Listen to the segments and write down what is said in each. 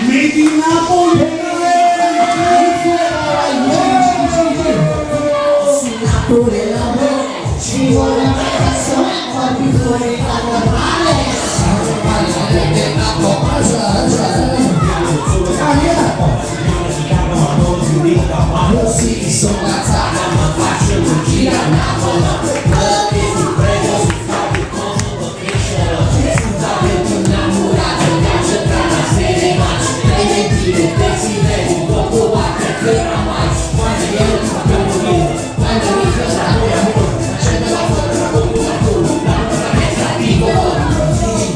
Made in Napoli! Pure l'amore, ci vuole una persona, poi fuori la normale. Io sì, sono alzata, ma faccio una gira a Napoli. Perché ti prego, si fa più comodo crescere. Davvero innamorato, viaggio tra la sera e maggio. Preventivo, desideri, dopo batte, che oramai. Quando io ti parlo io, quando mi piace l'amore, facendo la foto, con qualcuno, la nostra mezza vivo.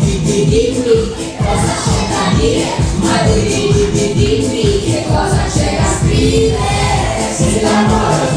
Dimmi che cosa c'è da dire, ma dimmi che cosa c'è da scrivere. Se l'amore